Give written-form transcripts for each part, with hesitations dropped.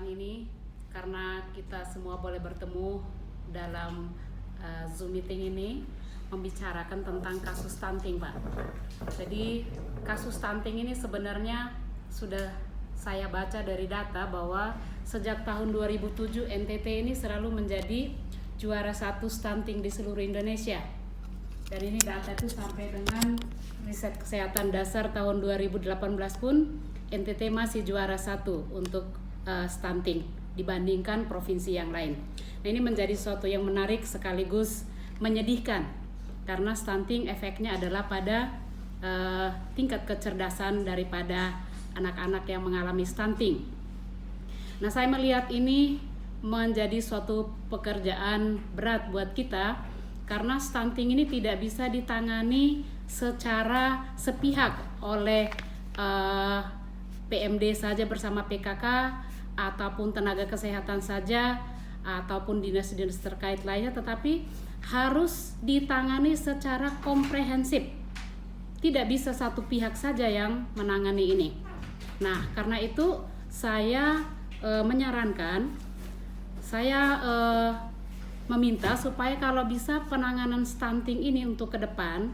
kesempatan ini karena kita semua boleh bertemu dalam Zoom meeting ini membicarakan tentang kasus stunting, Pak. Jadi kasus stunting ini sebenarnya sudah saya baca dari data bahwa sejak tahun 2007 NTT ini selalu menjadi juara 1 stunting di seluruh Indonesia. Dan ini data itu sampai dengan riset kesehatan dasar tahun 2018 pun NTT masih juara 1 untuk stunting dibandingkan provinsi yang lain. Nah, ini menjadi sesuatu yang menarik sekaligus menyedihkan karena stunting efeknya adalah pada tingkat kecerdasan daripada anak-anak yang mengalami stunting. Nah, saya melihat ini menjadi suatu pekerjaan berat buat kita karena stunting ini tidak bisa ditangani secara sepihak oleh PMD saja bersama PKK ataupun tenaga kesehatan saja ataupun dinas-dinas terkait lainnya, tetapi harus ditangani secara komprehensif. Tidak bisa satu pihak saja yang menangani ini. Nah, karena itu saya menyarankan, saya meminta supaya kalau bisa penanganan stunting ini untuk ke depan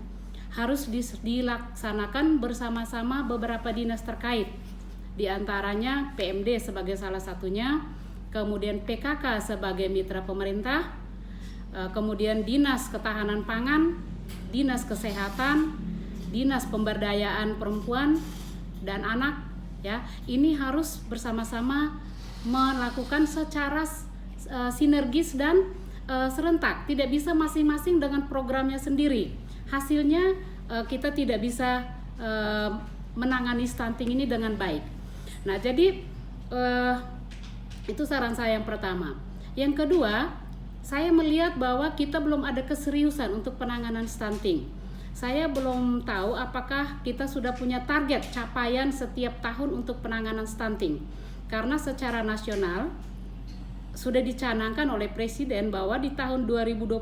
harus dilaksanakan bersama-sama beberapa dinas terkait. Di antaranya PMD sebagai salah satunya, kemudian PKK sebagai mitra pemerintah, kemudian Dinas Ketahanan Pangan, Dinas Kesehatan, Dinas Pemberdayaan Perempuan dan Anak, ya. Ini harus bersama-sama melakukan secara sinergis dan serentak. Tidak bisa masing-masing dengan programnya sendiri. Hasilnya kita tidak bisa menangani stunting ini dengan baik. Nah, jadi itu saran saya yang pertama. Yang kedua, saya melihat bahwa kita belum ada keseriusan untuk penanganan stunting. Saya belum tahu apakah kita sudah punya target capaian setiap tahun untuk penanganan stunting. Karena secara nasional sudah dicanangkan oleh Presiden bahwa di tahun 2024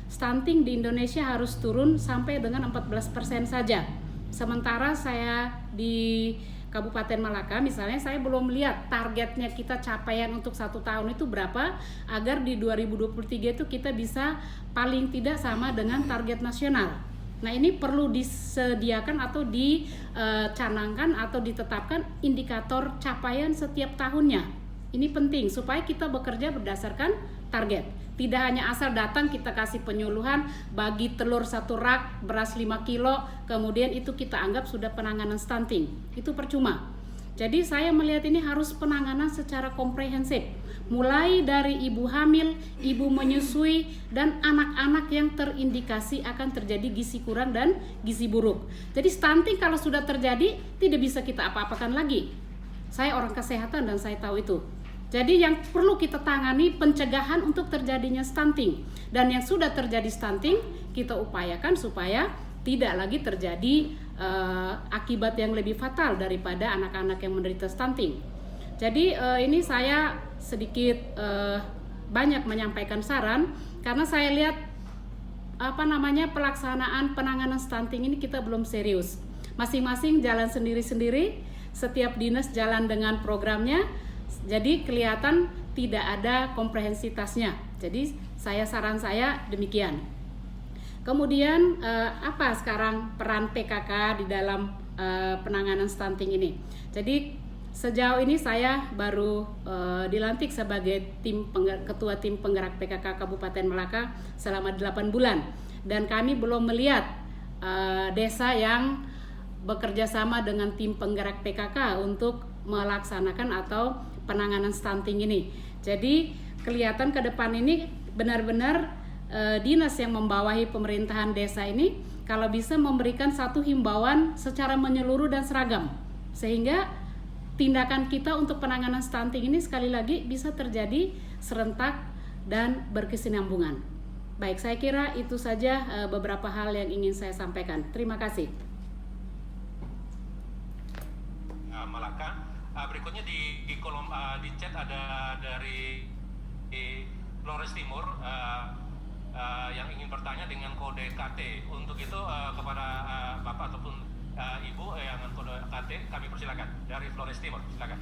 stunting di Indonesia harus turun sampai dengan 14% saja. Sementara saya di Kabupaten Malaka misalnya, saya belum lihat targetnya kita capaian untuk 1 tahun itu berapa agar di 2023 itu kita bisa paling tidak sama dengan target nasional. Nah, ini perlu disediakan atau dicanangkan atau ditetapkan indikator capaian setiap tahunnya. Ini penting supaya kita bekerja berdasarkan target. Tidak hanya asal datang kita kasih penyuluhan, bagi telur 1 rak, beras 5 kilo, kemudian itu kita anggap sudah penanganan stunting. Itu percuma. Jadi saya melihat ini harus penanganan secara komprehensif. Mulai dari ibu hamil, ibu menyusui, dan anak-anak yang terindikasi akan terjadi gizi kurang dan gizi buruk. Jadi stunting kalau sudah terjadi tidak bisa kita apa-apakan lagi. Saya orang kesehatan dan saya tahu itu. Jadi yang perlu kita tangani pencegahan untuk terjadinya stunting. Dan yang sudah terjadi stunting kita upayakan supaya tidak lagi terjadi akibat yang lebih fatal daripada anak-anak yang menderita stunting. Jadi ini saya sedikit banyak menyampaikan saran karena saya lihat pelaksanaan penanganan stunting ini kita belum serius. Masing-masing jalan sendiri-sendiri, setiap dinas jalan dengan programnya. Jadi kelihatan tidak ada komprehensitasnya. Jadi saran saya demikian. Kemudian apa sekarang peran PKK di dalam penanganan stunting ini? Jadi sejauh ini saya baru dilantik sebagai ketua tim penggerak PKK Kabupaten Malaka selama 8 bulan. Dan kami belum melihat desa yang bekerja sama dengan tim penggerak PKK untuk melaksanakan atau penanganan stunting ini. Jadi kelihatan ke depan ini benar-benar dinas yang membawahi pemerintahan desa ini kalau bisa memberikan satu himbauan secara menyeluruh dan seragam sehingga tindakan kita untuk penanganan stunting ini sekali lagi bisa terjadi serentak dan berkesinambungan. Baik, saya kira itu saja beberapa hal yang ingin saya sampaikan. Terima kasih. Malaka. Berikutnya di kolom di chat ada dari Flores Timur yang ingin bertanya dengan kode KT. Untuk itu kepada Bapak ataupun Ibu yang kode KT kami persilakan dari Flores Timur, silakan.